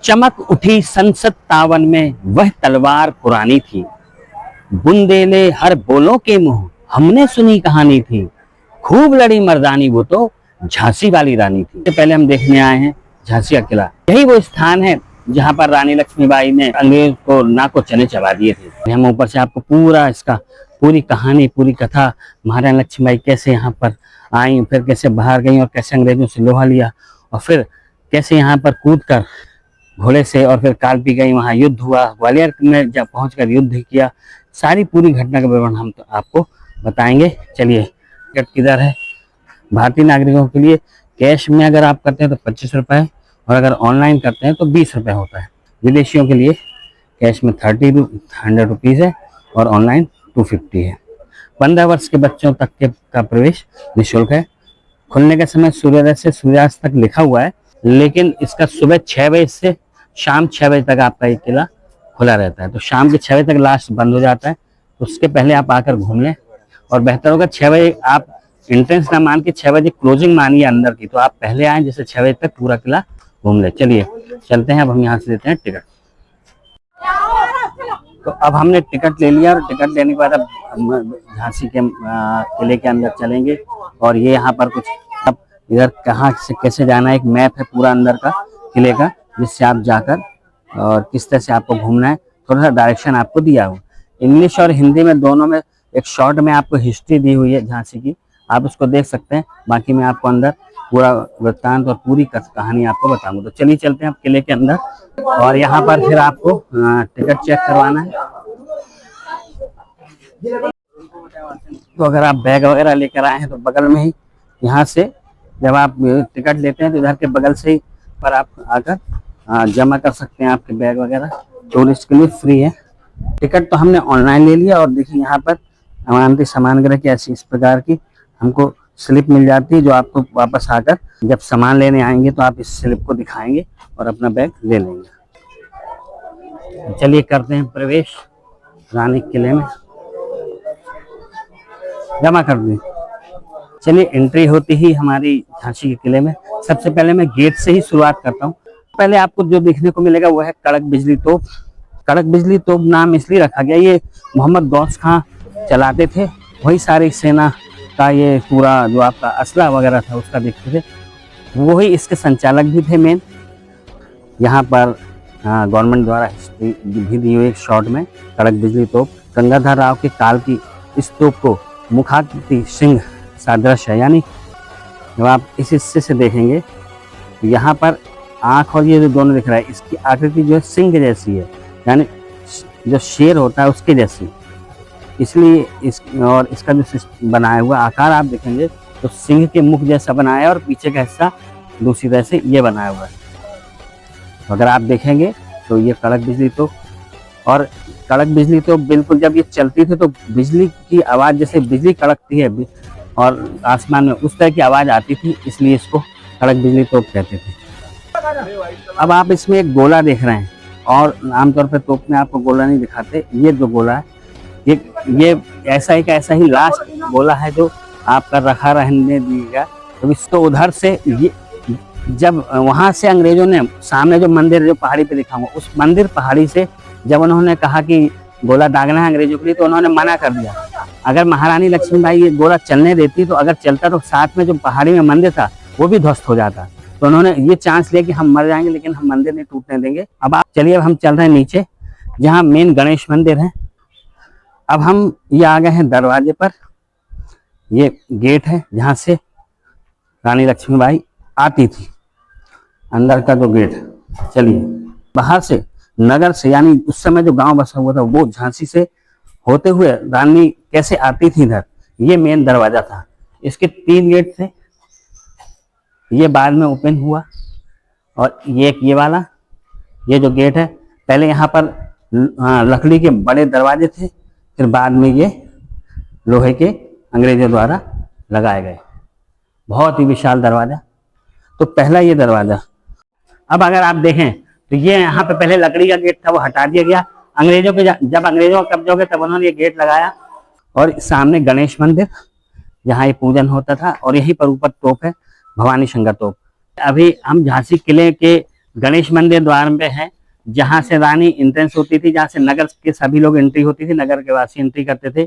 चमक उठी संसद तावन में, वह तलवार पुरानी थी। बुंदेले हर बोलों के मुंह, हमने सुनी कहानी थी। खूब लड़ी मर्दानी, वो तो झांसी वाली रानी थी। पहले हम देखने आए हैं झांसी का किला। यही वो स्थान है जहां पर रानी लक्ष्मीबाई ने अंग्रेज को नाको चने चबा दिए थे। हम ऊपर से आपको पूरा इसका पूरी कहानी, पूरी कथा, महारानी लक्ष्मीबाई कैसे यहाँ पर आई, फिर कैसे बाहर गई और कैसे अंग्रेजों से लोहा लिया, और फिर कैसे यहाँ पर कूद कर घोड़े से और फिर कालपी गई, वहां युद्ध हुआ, ग्वालियर में जब पहुंचकर युद्ध किया, सारी पूरी घटना का विवरण हम तो आपको बताएंगे। चलिए, टिकट किधर है? भारतीय नागरिकों के लिए कैश में अगर आप करते हैं तो 25 रुपए, और अगर ऑनलाइन करते हैं तो 20 रुपए होता है। विदेशियों के लिए कैश में 100 रुपीज़ है और ऑनलाइन 250 है। 15 वर्ष के बच्चों तक के का प्रवेश निःशुल्क है। खुलने का समय सूर्योदय से सूर्यास्त तक लिखा हुआ है, लेकिन इसका सुबह 6 बजे से शाम 6 बजे तक आपका ये किला खुला रहता है। तो शाम के 6 बजे तक लास्ट बंद हो जाता है, तो उसके पहले आप आकर घूम लें। और बेहतर होगा 6 बजे आप एंट्रेंस ना मान के 6 बजे क्लोजिंग मानिए अंदर की, तो आप पहले आए, जैसे 6 बजे तक पूरा किला घूम ले। चलिए चलते हैं, अब हम यहाँ से देते हैं टिकट। तो अब हमने टिकट ले लिया, और टिकट लेने के बाद अब हम झांसी के किले के अंदर चलेंगे। और ये यहाँ पर कुछ अब इधर कहाँ से कैसे जाना है, एक मैप है पूरा अंदर का किले का, जिससे आप जाकर और किस तरह से आपको घूमना है, थोड़ा सा डायरेक्शन आपको दिया हुआ। इंग्लिश और हिंदी में दोनों में एक शॉर्ट में आपको हिस्ट्री दी हुई है झांसी की, आप उसको देख सकते हैं। बाकी मैं आपको अंदर पूरा वृत्तांत और पूरी कहानी आपको बताऊंगा। तो चलिए चलते हैं आप किले के अंदर, और यहाँ पर फिर आपको टिकट चेक करवाना है। तो अगर आप बैग वगैरह लेकर आए हैं तो बगल में ही, यहाँ से जब आप टिकट लेते हैं तो इधर के बगल से ही पर आप आकर जमा कर सकते हैं आपके बैग वगैरह। टूरिस्ट के लिए फ्री है। टिकट तो हमने ऑनलाइन ले लिया, और देखिए यहाँ पर अमानती सामान ग्रह की ऐसी इस प्रकार की हमको स्लिप मिल जाती है, जो आपको वापस आकर जब सामान लेने आएंगे तो आप इस स्लिप को दिखाएंगे और अपना बैग ले लेंगे। चलिए करते हैं प्रवेश रानी किले में। जमा कर दें। चलिए, एंट्री होती ही हमारी झांसी के किले में। सबसे पहले मैं गेट से ही शुरुआत करता हूँ। पहले आपको जो देखने को मिलेगा वो है कड़क बिजली तोप। कड़क बिजली तोप नाम इसलिए रखा गया, ये मोहम्मद गौस खां चलाते थे। वही सारी सेना का ये पूरा जो आपका असला वगैरह था उसका देखते थे, वही इसके संचालक भी थे मेन। यहाँ पर गवर्नमेंट द्वारा हिस्ट्री भी दी हुई एक शॉर्ट में। कड़क बिजली तोप गंगाधर राव के काल की इस तोप को मुखाकृति सिंह सादृश है, यानी जब आप इस हिस्से से देखेंगे तो यहाँ पर आँख और ये जो दोनों दिख रहा है, इसकी आकृति जो है सिंह जैसी है, यानी जो शेर होता है उसके जैसी। इसलिए और इसका जो बनाया हुआ आकार आप देखेंगे तो सिंह के मुख जैसा बनाया है, और पीछे का हिस्सा दूसरी तरह से ये बनाया हुआ है। तो अगर आप देखेंगे तो ये कड़क बिजली तो, और कड़क बिजली तो बिल्कुल जब ये चलती थी तो बिजली की आवाज़, जैसे बिजली कड़कती है और आसमान में, उस तरह की आवाज़ आती थी, इसलिए इसको कड़क बिजली तोप कहते थे। अब आप इसमें एक गोला देख रहे हैं, और आमतौर पर तोप में आपको गोला नहीं दिखाते। ये जो गोला है, ये ऐसा ही लास्ट गोला है जो आपका रखा रहने दिएगा। तो इसको उधर से ये जब वहां से अंग्रेजों ने सामने जो मंदिर जो पहाड़ी पे दिखाऊंगा, उस मंदिर पहाड़ी से जब उन्होंने कहा कि गोला दागना है अंग्रेजों के लिए, तो उन्होंने मना कर दिया। अगर महारानी लक्ष्मीबाई ये गोला चलने देती तो अगर चलता तो साथ में जो पहाड़ी में मंदिर था वो भी ध्वस्त हो जाता। तो उन्होंने ये चांस लिया कि हम मर जाएंगे लेकिन हम मंदिर नहीं टूटने देंगे। अब आप चलिए, अब हम चल रहे हैं नीचे जहाँ मेन गणेश मंदिर है। अब हम ये आ गए हैं दरवाजे पर। ये गेट है जहाँ से रानी लक्ष्मीबाई आती थी, अंदर का जो गेट। चलिए, बाहर से नगर से, यानी उस समय जो गांव बसा हुआ था वो झांसी से होते हुए रानी कैसे आती थी इधर, ये मेन दरवाजा था। इसके 3 गेट थे, ये बाद में ओपन हुआ, और ये वाला ये जो गेट है, पहले यहाँ पर लकड़ी के बड़े दरवाजे थे, फिर बाद में ये लोहे के अंग्रेजों द्वारा लगाए गए। बहुत ही विशाल दरवाजा। तो पहला ये दरवाजा। अब अगर आप देखें तो ये यहाँ पे पहले लकड़ी का गेट था, वो हटा दिया गया अंग्रेजों के। जब अंग्रेजों का कब्जा हो गया तब उन्होंने ये गेट लगाया, और सामने गणेश मंदिर जहाँ ये पूजन होता था, और यहीं पर ऊपर तोप है भवानी शंकर तोप। अभी हम झांसी किले के गणेश मंदिर द्वार पे है, जहां से रानी एंट्रेंस होती थी, जहां से नगर के सभी लोग एंट्री होती थी, नगर के वासी एंट्री करते थे।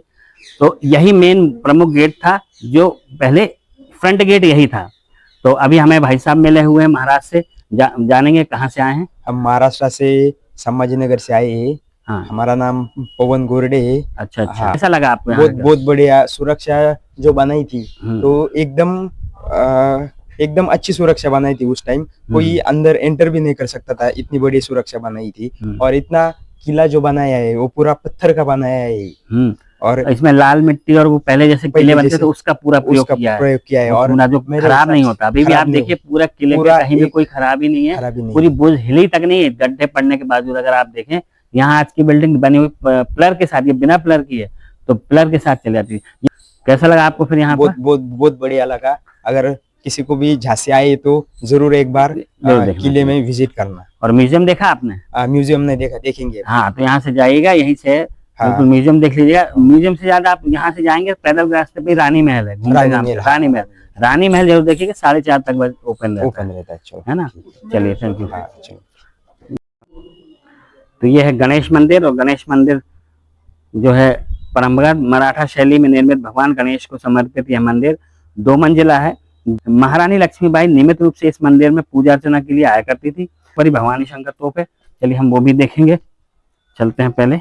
तो यही मेन प्रमुख गेट था, जो पहले फ्रंट गेट यही था। तो अभी हमें भाई साहब मिले हुए हैं महाराष्ट्र से, जानेंगे कहाँ से आए हैं। हम महाराष्ट्र से संभाजीनगर से आए हैं। हाँ, हमारा नाम पवन गोरडे है। अच्छा अच्छा। हाँ, कैसा लगा आपको यहाँ बहुत आकर? बहुत बढ़िया सुरक्षा जो बनाई थी, तो एकदम अच्छी सुरक्षा बनाई थी। उस टाइम कोई अंदर एंटर भी नहीं कर सकता था, इतनी बड़ी सुरक्षा बनाई थी। और इतना किला जो बनाया है वो पूरा पत्थर का बनाया है। और इसमें लाल मिट्टी और वो पहले जैसे किले बनते थे उसका पूरा प्रयोग किया है। और जो खराब नहीं होता, अभी भी आप देखिए पूरा किले के कहीं भी कोई खराबी नहीं है, पूरी बुर्ज हिली तक नहीं है, गड्ढे पड़ने के बावजूद। अगर आप देखें यहाँ आज की बिल्डिंग बनी हुई पिलर के साथ, ये बिना पिलर की है, तो पिलर के साथ चली जाती है। कैसा लगा आपको फिर यहाँ पर? बहुत बढ़िया लगा। अगर किसी को भी झांसी आए तो जरूर एक बार किले में विजिट करना। और म्यूजियम देखा आपने? म्यूजियम नहीं देखा, देखेंगे। हाँ, तो यहाँ से जाइएगा, यहीं से बिल्कुल म्यूजियम देख लीजिएगा। म्यूजियम से ज्यादा आप यहाँ से जाएंगे पैदल रास्ते पे रानी महल है, रानी महल जरूर देखिएगा। 4:30 तक ओपन रहता है ना। चलिए, थैंक यू। तो ये है गणेश मंदिर, और गणेश मंदिर जो है परंपरागत मराठा शैली में निर्मित भगवान गणेश को समर्पित यह मंदिर 2 मंजिला है। महारानी लक्ष्मीबाई नियमित रूप से इस मंदिर में पूजा अर्चना के लिए आया करती थी। पर भवानी शंकर तोप है, चलिए हम वो भी देखेंगे। चलते हैं पहले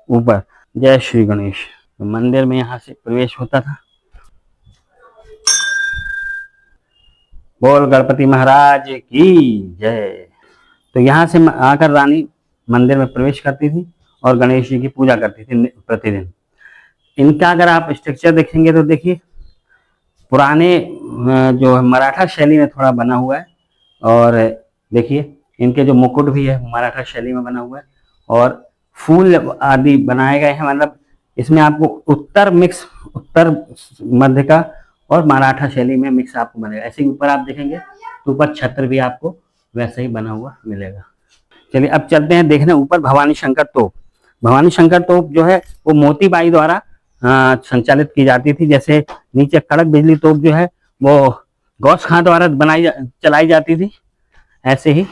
ऊपर। जय श्री गणेश। तो मंदिर में यहाँ से प्रवेश होता था। बोल गणपति महाराज की जय। तो यहाँ से आकर रानी मंदिर में प्रवेश करती थी और गणेश जी की पूजा करती थी प्रतिदिन। इनका अगर आप स्ट्रक्चर देखेंगे तो देखिए पुराने जो मराठा शैली में थोड़ा बना हुआ है। और देखिए इनके जो मुकुट भी है मराठा शैली में बना हुआ है, और फूल आदि बनाए गए हैं। मतलब इसमें आपको उत्तर मध्य का और मराठा शैली में मिक्स आपको बनेगा। ऐसे ही ऊपर आप देखेंगे तो ऊपर छत्र भी आपको वैसे ही बना हुआ मिलेगा। चलिए अब चलते हैं देखने ऊपर भवानी शंकर तोप। भवानी शंकर तोप जो है वो मोतीबाई द्वारा संचालित की जाती थी। जैसे नीचे कड़क बिजली तोप जो है वो गौस खां द्वारा चलाई जाती थी, ऐसे ही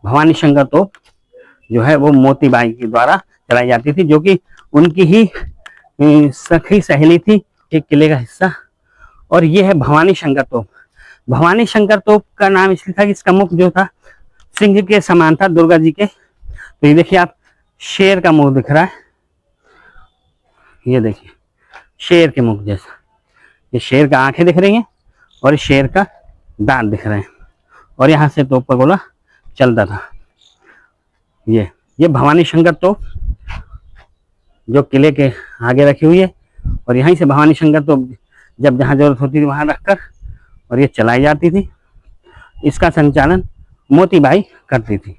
भवानी शंकर तोप जो है वो मोतीबाई के द्वारा चलाई जाती थी, जो कि उनकी ही सखी सहेली थी, एक किले का हिस्सा। और ये है भवानी शंकर तोप। भवानी शंकर तोप का नाम इसलिए था कि इसका मुख जो था सिंह के समान था, दुर्गा जी के। तो ये देखिए आप शेर का मुख दिख रहा है, ये देखिए शेर के मुख जैसा। ये शेर का आंखें दिख रही हैं और शेर का दांत दिख रहे हैं, और यहाँ से तोप का गोला चलता था। ये भवानी शंकर तोप जो किले के आगे रखी हुई है, और यहीं से भवानी शंकर तोप जब जहाँ जरूरत होती थी वहां रखकर और ये चलाई जाती थी। इसका संचालन मोतीबाई करती थी।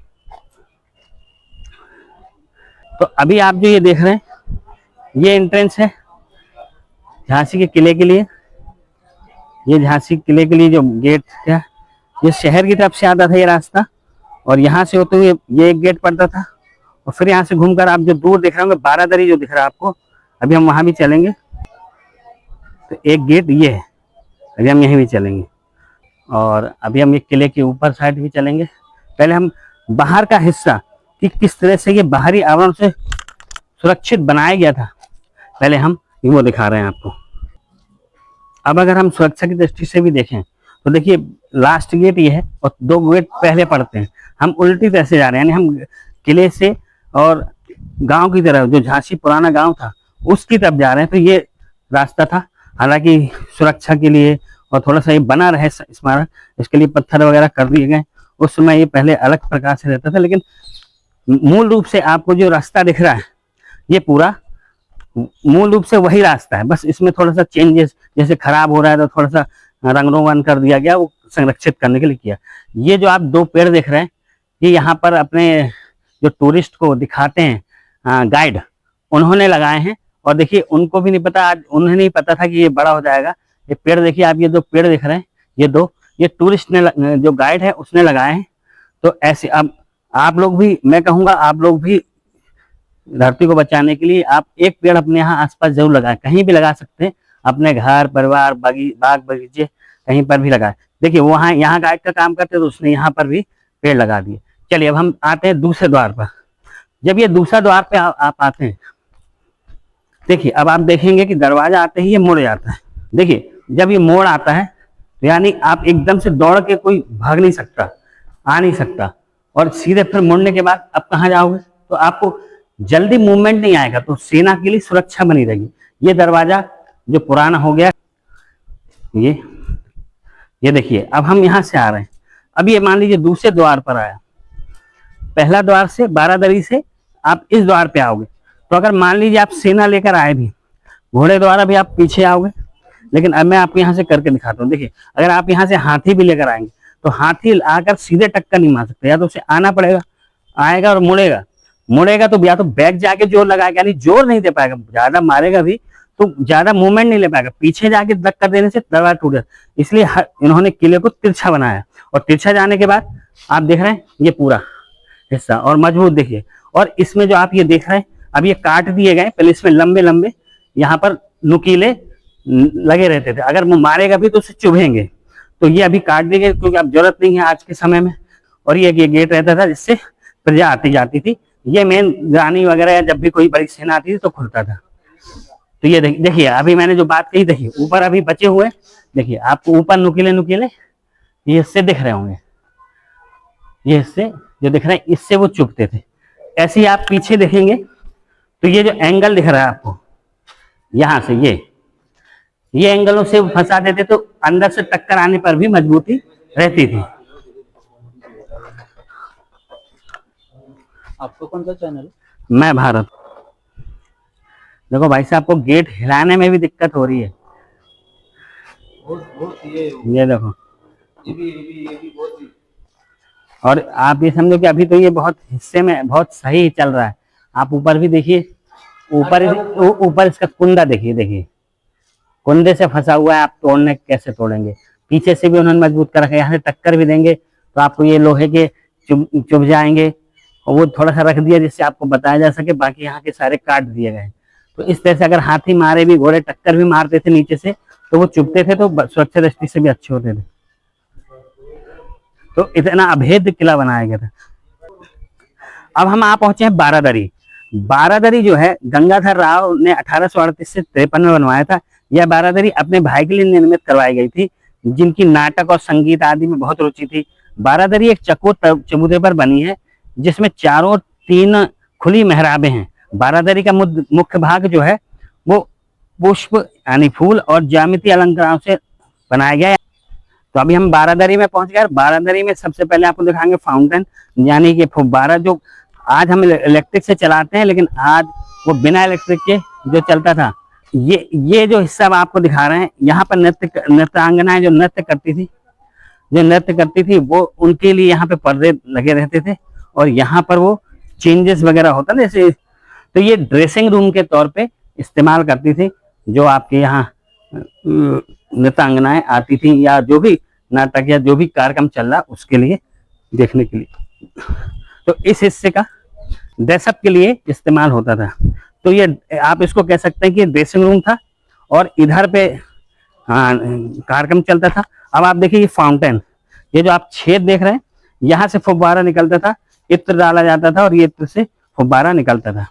तो अभी आप जो ये देख रहे हैं ये एंट्रेंस है झांसी के किले के लिए। ये झांसी किले के लिए जो गेट है ये शहर की तरफ से आता था ये रास्ता, और यहाँ से होते हुए ये एक गेट पड़ता था, और फिर यहाँ से घूमकर आप जो दूर देख रहे होंगे बारादरी जो दिख रहा है आपको, अभी हम वहां भी चलेंगे। तो एक गेट ये है, अभी हम यहीं भी चलेंगे, और अभी हम एक किले के ऊपर साइड भी चलेंगे। पहले हम बाहर का हिस्सा कि किस तरह से ये बाहरी आवरण से सुरक्षित बनाया गया था, पहले हम वो दिखा रहे हैं आपको। अब अगर हम सुरक्षा की दृष्टि से भी देखें तो देखिए लास्ट गेट ये है और 2 गेट पहले पड़ते हैं। हम उल्टी तरह से जा रहे हैं, यानी हम किले से और गांव की तरफ, जो झांसी पुराना गांव था उसकी तरफ जा रहे हैं। तो ये रास्ता था, हालांकि सुरक्षा के लिए और थोड़ा सा ये बना रहे स्मारक, इसके लिए पत्थर वगैरह कर दिए गए। उस समय ये पहले अलग प्रकार से रहता था, लेकिन मूल रूप से आपको जो रास्ता दिख रहा है ये पूरा मूल रूप से वही रास्ता है, बस इसमें थोड़ा सा चेंजेस, जैसे खराब हो रहा है तो थोड़ा सा रंग रोगन कर दिया गया, वो संरक्षित करने के लिए किया। ये जो आप 2 पेड़ देख रहे हैं ये यहाँ पर अपने जो टूरिस्ट को दिखाते हैं गाइड, उन्होंने लगाए हैं। और देखिए उनको भी नहीं पता, आज उन्हें नहीं पता था कि ये बड़ा हो जाएगा। ये पेड़ देखिए आप, ये 2 पेड़ दिख रहे हैं ये 2, ये टूरिस्ट ने जो गाइड है उसने लगाए हैं। तो ऐसे अब आप लोग भी, मैं कहूँगा आप लोग भी धरती को बचाने के लिए आप एक पेड़ अपने यहाँ आसपास जरूर लगाएं, कहीं भी लगा सकते हैं, अपने घर परिवार बाग बगीचे कहीं पर भी लगाएं। देखिए वहाँ यहाँ गाइड का काम करते तो उसने यहाँ पर भी पेड़ लगा दिए। चलिए अब हम आते हैं दूसरे द्वार पर। जब ये दूसरा द्वार पे आप आते हैं, देखिए अब आप देखेंगे कि दरवाजा आते ही ये मुड़ जाता है। देखिए जब ये मोड़ आता है तो यानी आप एकदम से दौड़ के कोई भाग नहीं सकता, आ नहीं सकता, और सीधे फिर मुड़ने के बाद अब कहाँ जाओगे, तो आपको जल्दी मूवमेंट नहीं आएगा, तो सेना के लिए सुरक्षा बनी रहेगी। ये दरवाजा जो पुराना हो गया, ये देखिए अब हम यहाँ से आ रहे हैं। अब ये मान लीजिए दूसरे द्वार पर आया, पहला द्वार से बारादरी से आप इस द्वार पे आओगे, तो अगर मान लीजिए आप सेना लेकर आए भी, घोड़े द्वारा भी आप पीछे आओगे, लेकिन अब मैं आपको यहाँ से करके दिखाता हूँ। देखिए अगर आप यहाँ से हाथी भी लेकर आएंगे तो हाथी आकर सीधे टक्कर नहीं मार सकते, या तो उसे आना पड़ेगा, आएगा और मुड़ेगा तो या तो बैक जाके जोर लगाएगा, यानी जोर नहीं दे पाएगा, ज्यादा मारेगा भी तो ज्यादा मूवमेंट नहीं ले पाएगा, पीछे जाके धक्का देने से दरवाजा टूट जाता। इसलिए इन्होंने किले को तिरछा बनाया, और तिरछा जाने के बाद आप देख रहे हैं ये पूरा हिस्सा और मजबूत देखिए। और इसमें जो आप ये देख रहे हैं अब ये काट दिए गए, पहले इसमें लंबे लंबे यहाँ पर नुकीले लगे रहते थे, अगर वो मारेगा भी तो उसे चुभेंगे, तो ये अभी काट दिए गए क्योंकि अब जरूरत नहीं है आज के समय में। और ये गेट रहता था जिससे प्रजा आती जाती थी, ये मेन रानी वगैरह जब भी कोई बड़ी सेना आती थी तो खुलता था। तो ये देखिए अभी मैंने जो बात कही, देखिए ऊपर अभी बचे हुए, देखिए आपको ऊपर नुकीले नुकीले ये हिस्से दिख रहे होंगे, ये हिस्से जो दिख रहे हैं इससे वो चुभते थे। ऐसे ही आप पीछे देखेंगे तो ये जो एंगल दिख रहा है आपको यहां से, ये एंगलों से फंसा देते तो अंदर से टक्कर आने पर भी मजबूती रहती थी। आपको कौन सा चैनल? मैं भारत। देखो भाई साहब को गेट हिलाने में भी दिक्कत हो रही है, ये देखो ये भी बहुत ही। और आप ये समझो कि अभी तो ये बहुत हिस्से में बहुत सही चल रहा है। आप ऊपर भी देखिए, ऊपर इसका कुंदा देखिए कुंदे से फंसा हुआ है, आप तोड़ने कैसे तोड़ेंगे। पीछे से भी उन्होंने मजबूत कर रखा है, यहाँ से टक्कर भी देंगे तो आपको ये लोहे के चुभ जाएंगे, और वो थोड़ा सा रख दिया जिससे आपको बताया जा सके, बाकी यहाँ के सारे काट दिए गए। तो इस तरह से अगर हाथी मारे भी, घोड़े टक्कर भी मारते थे नीचे से तो वो चुभते थे, तो सुरक्षा दृष्टि से भी अच्छे होते थे। तो इतना अभेद्य किला बनाया गया था। अब हम आ पहुंचे हैं बारादरी। बारादरी जो है गंगाधर राव ने 1838 से 53 में बनवाया था। यह बारादरी अपने भाई के लिए निर्मित करवाई गई थी, जिनकी नाटक और संगीत आदि में बहुत रुचि थी। बारादरी एक चकोर चबूतरे पर बनी है जिसमें चारों 3 खुली मेहराबें हैं। बारादरी का मुख्य भाग जो है वो पुष्प यानी फूल और ज्यामितीय अलंकारों से बनाया गया है। तो अभी हम बारादरी में पहुंच गए। बारादरी में सबसे पहले आपको दिखाएंगे फाउंटेन, यानी कि फुब्बारा, जो आज हम इलेक्ट्रिक से चलाते हैं, लेकिन आज वो बिना इलेक्ट्रिक के जो चलता था। ये जो हिस्सा आपको दिखा रहे हैं, यहाँ पर नृत्यांगनाएं जो नृत्य करती थी वो उनके लिए यहाँ पे पर्दे लगे रहते थे, और यहाँ पर वो चेंजेस वगैरह होता ना जैसे, तो ये ड्रेसिंग रूम के तौर पे इस्तेमाल करती थी, जो आपके यहाँ नृत्यांगनाएं आती थी या जो भी नाटक या जो भी कार्यक्रम चल रहा उसके लिए देखने के लिए। तो इस हिस्से का ड्रेसअप के लिए इस्तेमाल होता था। तो ये आप इसको कह सकते हैं कि ड्रेसिंग रूम था, और इधर पे कार्यक्रम चलता था। अब आप देखिए ये फाउंटेन, ये जो आप छेद देख रहे हैं, यहाँ से फुब्बारा निकलता था, इत्र डाला जाता था और ये इत्र से फुब्बारा निकलता था।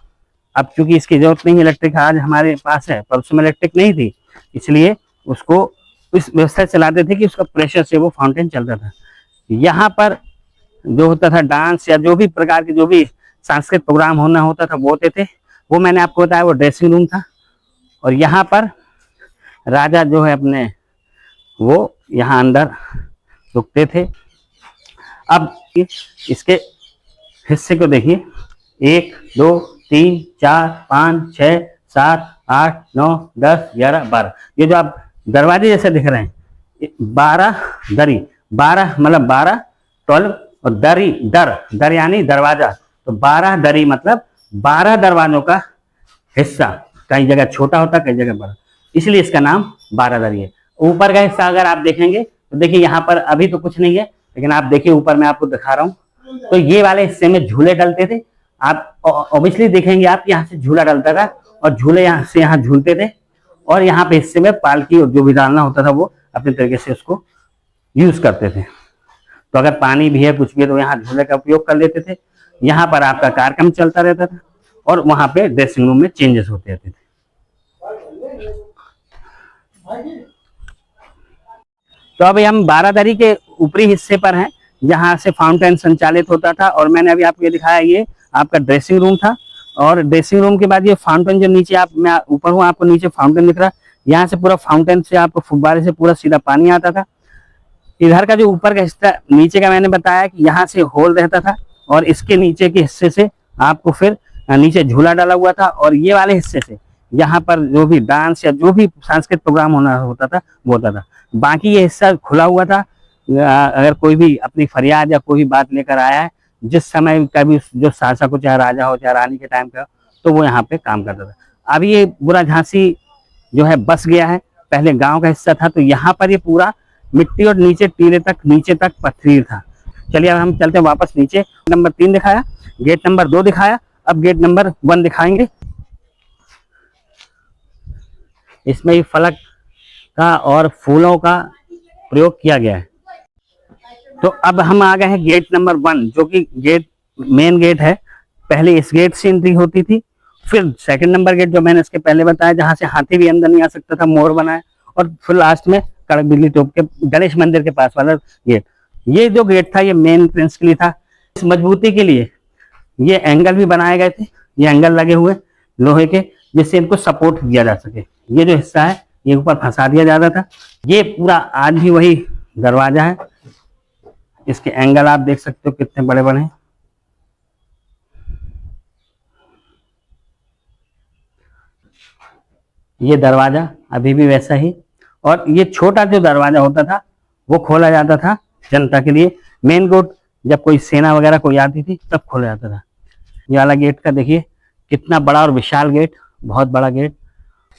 अब चूंकि इसकी जरूरत नहीं, इलेक्ट्रिक आज हमारे पास है, पर उसमें इलेक्ट्रिक नहीं थी, इसलिए उसको इस व्यवस्था चलाते थे कि उसका प्रेशर से वो फाउंटेन चलता था। यहाँ पर जो होता था डांस या जो भी प्रकार के जो भी सांस्कृतिक प्रोग्राम होना होता था वो होते थे। वो मैंने आपको बताया वो ड्रेसिंग रूम था, और यहाँ पर राजा जो है अपने वो यहाँ अंदर रुकते थे। अब इसके हिस्से को देखिए, 1 2 3 4 5 6 7 8 9 10 11 12, ये जो आप दरवाजे जैसे दिख रहे हैं 12 दरी, 12 मतलब 12 12, और दर यानी दरवाजा, तो 12 दरी मतलब 12 दरवाजों का हिस्सा, कई जगह छोटा होता कई जगह बड़ा, इसलिए इसका नाम 12 दरी है। ऊपर का हिस्सा अगर आप देखेंगे तो देखिए यहाँ पर अभी तो कुछ नहीं है, लेकिन आप देखिए ऊपर मैं आपको दिखा रहा हूँ, तो ये वाले हिस्से में झूले डलते थे। आप ऑब्वियसली देखेंगे आप यहाँ से झूला डलता था, और झूले यहाँ से यहाँ झूलते थे, और यहाँ पे हिस्से में पालकी और जो भी डालना होता था वो अपने तरीके से उसको यूज करते थे। तो अगर पानी भी है कुछ भी है तो यहाँ झूले का उपयोग कर लेते थे। यहाँ पर आपका कार्यक्रम चलता रहता था और वहां पे ड्रेसिंग रूम में चेंजेस होते रहते थे। तो अभी हम बारादरी के ऊपरी हिस्से पर हैं जहां से फाउंटेन संचालित होता था, और मैंने अभी आपको ये दिखाया, ये आपका ड्रेसिंग रूम था। और ड्रेसिंग रूम के बाद ये फाउंटेन जो नीचे मैं ऊपर हूँ, आपको नीचे फाउंटेन दिख रहा है, यहाँ से पूरा फाउंटेन से आपको फुब्बारे से पूरा सीधा पानी आता था। इधर का जो ऊपर का हिस्सा नीचे का मैंने बताया कि यहाँ से होल रहता था, और इसके नीचे के हिस्से से आपको फिर नीचे झूला डाला हुआ था, और ये वाले हिस्से से यहाँ पर जो भी डांस या जो भी सांस्कृतिक प्रोग्राम होना होता था वो होता था। बाकी ये हिस्सा खुला हुआ था, अगर कोई भी अपनी फरियाद या कोई भी बात लेकर आया है, जिस समय का भी जो शासक हो, चाहे राजा हो चाहे रानी के टाइम का, तो वो यहाँ पे काम करता था। अब ये पूरा झांसी जो है बस गया है, पहले गांव का हिस्सा था, तो यहाँ पर ये पूरा मिट्टी और नीचे टीले तक, नीचे तक पथरील था। चलिए अब हम चलते हैं वापस नीचे। नंबर 3 दिखाया, गेट नंबर 2 दिखाया, अब गेट नंबर 1 दिखाएंगे। इसमें ही फलक का और फूलों का प्रयोग किया गया है। तो अब हम आ गए हैं गेट नंबर 1, जो कि मेन गेट है। पहले इस गेट से एंट्री होती थी, फिर सेकंड नंबर गेट जो मैंने इसके पहले बताया, जहां से हाथी भी अंदर नहीं आ सकता था, मोर बना है, और फिर लास्ट में कड़क बिजली तोप के गणेश मंदिर के पास वाला गेट। ये जो गेट था ये मेन एंट्रेंस के लिए था। इस मजबूती के लिए ये एंगल भी बनाए गए थे, ये एंगल लगे हुए लोहे के, जिससे इनको सपोर्ट दिया जा सके। ये जो हिस्सा है ये ऊपर फंसा दिया जाता था। ये पूरा आज भी वही दरवाजा है, इसके एंगल आप देख सकते हो कितने बड़े बड़े हैं। ये दरवाजा अभी भी वैसा ही, और ये छोटा जो दरवाजा होता था वो खोला जाता था जनता के लिए। मेन गेट जब कोई सेना वगैरह कोई आती थी तब खोला जाता था। ये वाला गेट का देखिए कितना बड़ा और विशाल गेट, बहुत बड़ा गेट।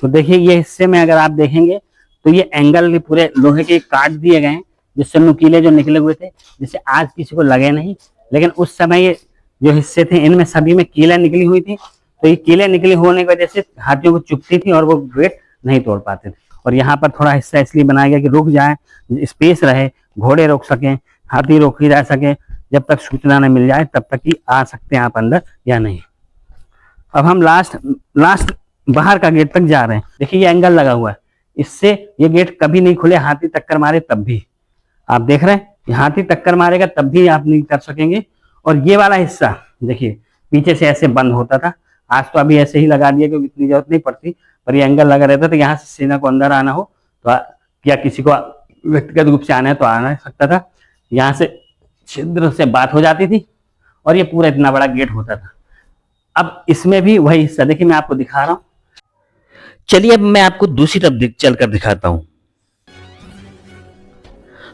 तो देखिए ये हिस्से में अगर आप देखेंगे तो ये एंगल पूरे लोहे के काट दिए गए हैं, जिससे नुकीले जो निकले हुए थे, जिससे आज किसी को लगे नहीं। लेकिन उस समय ये जो हिस्से थे इनमें सभी में कीलें निकली हुई थी, तो ये कीलें निकली होने की वजह से हाथियों को चुभती थी और वो गेट नहीं तोड़ पाते थे। और यहाँ पर थोड़ा हिस्सा इसलिए बनाया गया कि रुक जाए, स्पेस रहे, घोड़े रोक सकें, हाथी रोके जा सके, जब तक सूचना न मिल जाए तब तक ही आ सकते हैं आप अंदर या नहीं। अब हम लास्ट बाहर का गेट तक जा रहे हैं। देखिए ये एंगल लगा हुआ है, इससे ये गेट कभी नहीं खुले, हाथी टक्कर मारे तब भी। आप देख रहे हैं हाथी टक्कर मारेगा तब भी आप नहीं कर सकेंगे। और ये वाला हिस्सा देखिए पीछे से ऐसे बंद होता था, आज तो अभी ऐसे ही लगा दिया क्योंकि इतनी जरूरत नहीं पड़ती, पर ये एंगल लगा रहता था। यहाँ से सेना को अंदर आना हो तो या किसी को व्यक्तिगत रूप से आना है तो आना सकता था। यहाँ से छिद्र से बात हो जाती थी और ये पूरा इतना बड़ा गेट होता था। अब इसमें भी वही हिस्सा देखिए मैं आपको दिखा रहा हूँ। चलिए अब मैं आपको दूसरी तरफ चलकर दिखाता हूँ।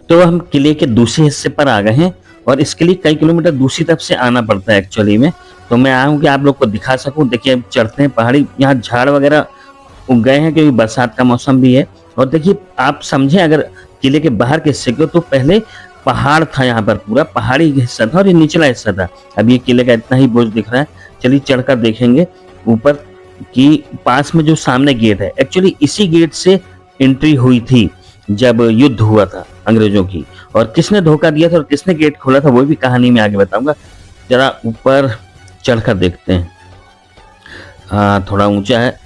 तो हम किले के दूसरे हिस्से पर आ गए हैं और इसके लिए कई किलोमीटर दूसरी तरफ से आना पड़ता है एक्चुअली में। तो मैं आया हूँ कि आप लोग को दिखा सकूं। देखिए अब चढ़ते हैं पहाड़ी, यहाँ झाड़ वगैरह उग गए हैं क्योंकि बरसात का मौसम भी है। और देखिए आप समझे अगर किले के बाहर के हिस्से को, तो पहले पहाड़ था, यहाँ पर पूरा पहाड़ी हिस्सा था और ये निचला हिस्सा था। अब ये किले का इतना ही बोझ दिख रहा है। चलिए चढ़कर देखेंगे ऊपर की पास में जो सामने गेट है। एक्चुअली इसी गेट से एंट्री हुई थी जब युद्ध हुआ था अंग्रेजों की, और किसने धोखा दिया था और किसने गेट खोला था वो भी कहानी में आगे बताऊंगा। जरा ऊपर चढ़कर देखते हैं। थोड़ा ऊंचा है।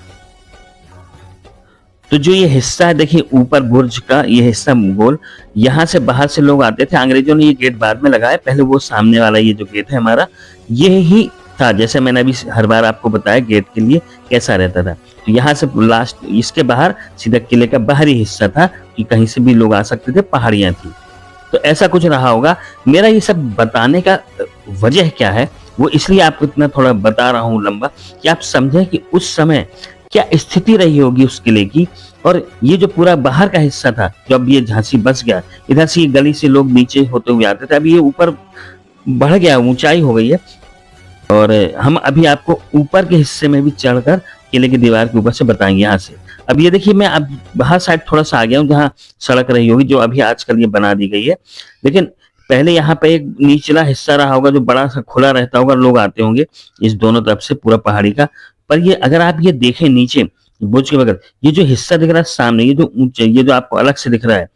तो जो ये हिस्सा है देखिए ऊपर बुर्ज का ये हिस्सा गोल, यहाँ से बाहर से लोग आते थे। अंग्रेजों ने ये गेट बाद में लगाया, पहले वो सामने वाला ये जो गेट है हमारा ये ही था। जैसे मैंने अभी हर बार आपको बताया गेट के लिए कैसा रहता था। तो यहाँ से लास्ट इसके बाहर सीधा किले का बाहरी हिस्सा था कि कहीं से भी लोग आ सकते थे, पहाड़ियां थी। तो ऐसा कुछ रहा होगा। मेरा ये सब बताने का वजह क्या है वो इसलिए आपको इतना थोड़ा बता रहा हूँ लंबा, कि आप समझें कि उस समय क्या स्थिति रही होगी उस किले की। और ये जो पूरा बाहर का हिस्सा था, जब ये झांसी बस गया, इधर से ये गली से लोग नीचे होते हुए आते थे, अभी ये ऊपर बढ़ गया, ऊंचाई हो गई है। और हम अभी आपको ऊपर के हिस्से में भी चढ़कर किले की दीवार के ऊपर से बताएंगे यहाँ से। अब ये देखिए मैं अब बाहर साइड थोड़ा सा आ गया हूँ जहाँ सड़क रही होगी, जो अभी आजकल ये बना दी गई है। लेकिन पहले यहाँ पे एक निचला हिस्सा रहा होगा जो बड़ा सा खुला रहता होगा, लोग आते होंगे इस दोनों तरफ से पूरा पहाड़ी का। पर ये अगर आप ये देखें नीचे बुर्ज के बगल, ये जो हिस्सा दिख रहा है सामने, ये जो ऊंचे, ये जो आपको अलग से दिख रहा है,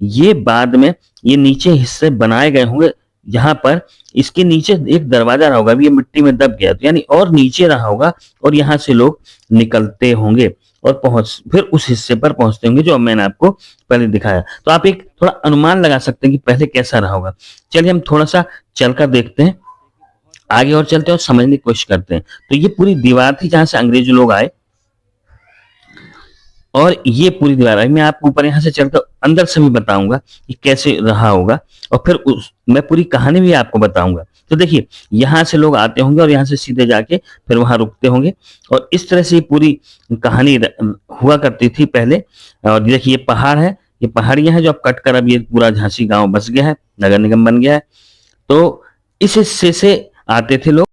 ये बाद में ये नीचे हिस्से बनाए गए होंगे, यहाँ पर इसके नीचे एक दरवाजा रहा होगा, अभी ये मिट्टी में दब गया तो यानी और नीचे रहा होगा, और यहाँ से लोग निकलते होंगे और फिर उस हिस्से पर पहुंचते होंगे जो मैंने आपको पहले दिखाया। तो आप एक थोड़ा अनुमान लगा सकते हैं कि पहले कैसा रहा होगा। चलिए हम थोड़ा सा चलकर देखते हैं, आगे और चलते हैं और समझने की कोशिश करते हैं। तो ये पूरी दीवार थी जहां से अंग्रेज लोग आए, और ये पूरी दीवार है। मैं आपको ऊपर यहाँ से चलकर अंदर से भी बताऊंगा कि कैसे रहा होगा, और फिर मैं पूरी कहानी भी आपको बताऊंगा। तो देखिए यहाँ से लोग आते होंगे और यहाँ से सीधे जाके फिर वहां रुकते होंगे, और इस तरह से पूरी कहानी हुआ करती थी पहले। और देखिए ये पहाड़ है, ये पहाड़ियां हैं जो अब कट कर अब ये पूरा झांसी गांव बस गया है, नगर निगम बन गया है। तो इस हिस्से से आते थे लोग।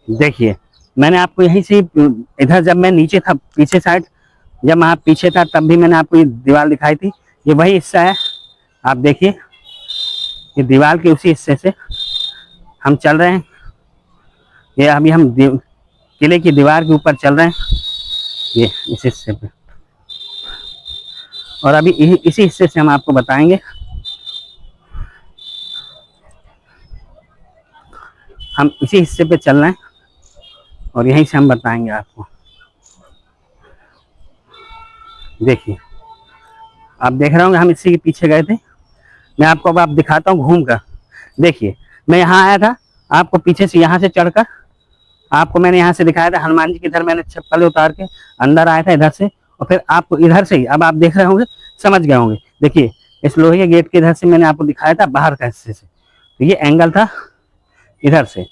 देखिए मैंने आपको यहीं से इधर, जब मैं नीचे था पीछे साइड, जब मैं पीछे था तब भी मैंने आपको ये दीवार दिखाई थी। ये वही हिस्सा है, आप देखिए ये दीवार के उसी हिस्से से हम चल रहे हैं। ये अभी हम किले की दीवार के ऊपर चल रहे हैं, ये इस हिस्से पे, और अभी इसी हिस्से से हम आपको बताएंगे। हम इसी हिस्से पे चल रहे हैं और यहीं से हम बताएंगे आपको। देखिए आप देख रहे होंगे हम इसी के पीछे गए थे। मैं आपको अब दिखाता हूँ घूम कर। देखिए मैं यहाँ आया था, आपको पीछे से यहाँ से चढ़कर आपको मैंने यहाँ से दिखाया था हनुमान जी की। इधर मैंने चप्पल उतार के अंदर आया था इधर से, और फिर आपको इधर से ही अब आप देख रहे होंगे, समझ गए होंगे। देखिए इस लोहे के गेट के इधर से मैंने आपको दिखाया था बाहर का हिस्से से, तो ये एंगल था इधर से,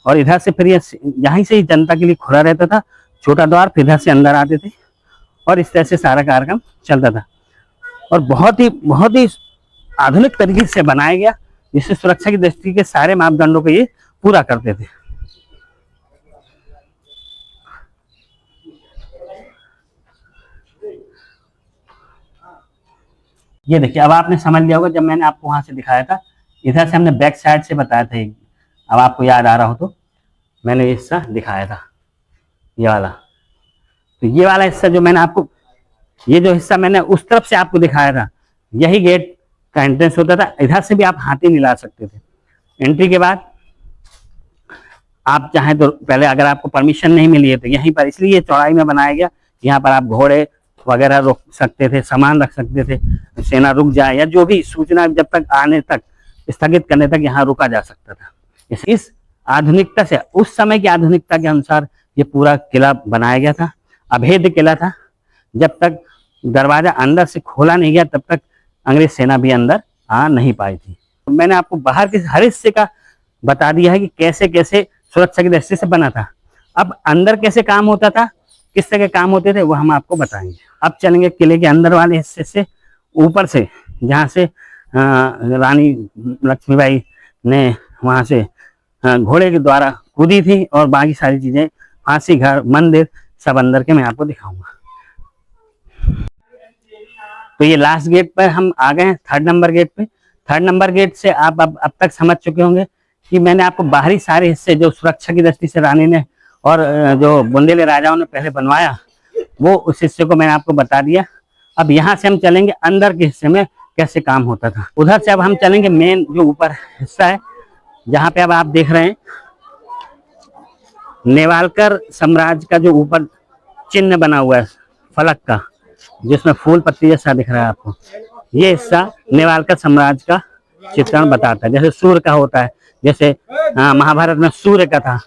और इधर से फिर ये यहीं से ही जनता के लिए खुला रहता था छोटा द्वार, फिर इधर से अंदर आते थे, और इस तरह से सारा कार्यक्रम चलता था। और बहुत ही आधुनिक तरीके से बनाया गया, जिससे सुरक्षा की दृष्टि के सारे मापदंडों को ये पूरा करते थे। ये देखिए अब आपने समझ लिया होगा, जब मैंने आपको वहां से दिखाया था, इधर से हमने बैक साइड से बताया था। अब आपको याद आ रहा हो तो मैंने ये हिस्सा दिखाया था, ये वाला। तो ये वाला हिस्सा जो मैंने आपको, ये जो हिस्सा मैंने उस तरफ से आपको दिखाया था, यही गेट का एंट्रेंस होता था। इधर से भी आप हाथी नहीं ला सकते थे। एंट्री के बाद आप चाहें तो पहले, अगर आपको परमिशन नहीं मिली है तो यहीं पर, इसलिए चौड़ाई में बनाया गया, यहाँ पर आप घोड़े वगैरह रोक सकते थे, सामान रख सकते थे, सेना रुक जाए या जो भी सूचना जब तक आने तक स्थगित करने तक यहाँ रुका जा सकता था। इस आधुनिकता से, उस समय की आधुनिकता के अनुसार ये पूरा किला बनाया गया था। अभेद्य किला था, जब तक दरवाजा अंदर से खोला नहीं गया तब तक अंग्रेज सेना भी अंदर आ नहीं पाई थी। तो मैंने आपको बाहर के हर हिस्से का बता दिया है कि कैसे कैसे सुरक्षा की दृष्टि से बना था। अब अंदर कैसे काम होता था, किस तरह के काम होते थे, वो हम आपको बताएंगे। अब चलेंगे किले के अंदर वाले हिस्से से, ऊपर से, जहाँ से रानी लक्ष्मीबाई ने वहाँ से घोड़े के द्वारा कूदी थी, और बाकी सारी चीजें, फांसी घर, मंदिर, सब अंदर के मैं आपको दिखाऊंगा। तो ये लास्ट गेट पर हम आ गए हैं, 3rd नंबर गेट पे। 3rd नंबर गेट से आप अब तक समझ चुके होंगे कि मैंने आपको बाहरी सारे हिस्से जो सुरक्षा की दृष्टि से रानी ने और जो बुंदेले राजाओं ने पहले बनवाया, वो उस हिस्से को मैंने आपको बता दिया। अब यहाँ से हम चलेंगे अंदर के हिस्से में कैसे काम होता था। उधर से अब हम चलेंगे मेन जो ऊपर हिस्सा है, जहाँ पे अब आप देख रहे हैं नेवालकर साम्राज्य का जो ऊपर चिन्ह बना हुआ है फलक का, जिसमें फूल पत्ती जैसा दिख रहा है आपको, ये हिस्सा नेवालकर साम्राज्य का चित्रण बताता है। जैसे सूर्य का होता है, जैसे महाभारत में सूर्य का था।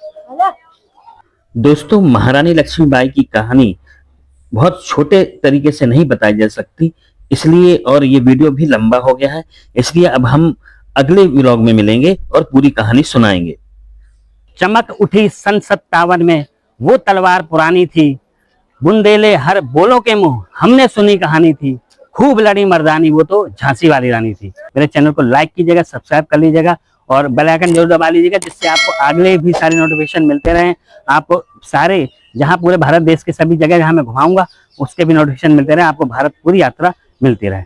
दोस्तों महारानी लक्ष्मीबाई की कहानी बहुत छोटे तरीके से नहीं बताई जा सकती, इसलिए, और ये वीडियो भी लंबा हो गया है, इसलिए अब हम अगले व्लॉग में मिलेंगे और पूरी कहानी सुनाएंगे। चमक उठी सन 57 में, वो तलवार पुरानी थी, बुंदेले हर बोलों के मुंह, हमने सुनी कहानी थी, खूब लड़ी मर्दानी, वो तो झांसी वाली रानी थी। मेरे चैनल को लाइक कीजिएगा, सब्सक्राइब कर लीजिएगा, और बेल आइकन जरूर दबा लीजिएगा, जिससे आपको अगले भी सारे नोटिफिकेशन मिलते रहें। आपको सारे, जहां पूरे भारत देश के सभी जगह जहां मैं घुमाऊंगा उसके भी नोटिफिकेशन मिलते रहे, आपको भारत पूरी यात्रा मिलती रहे।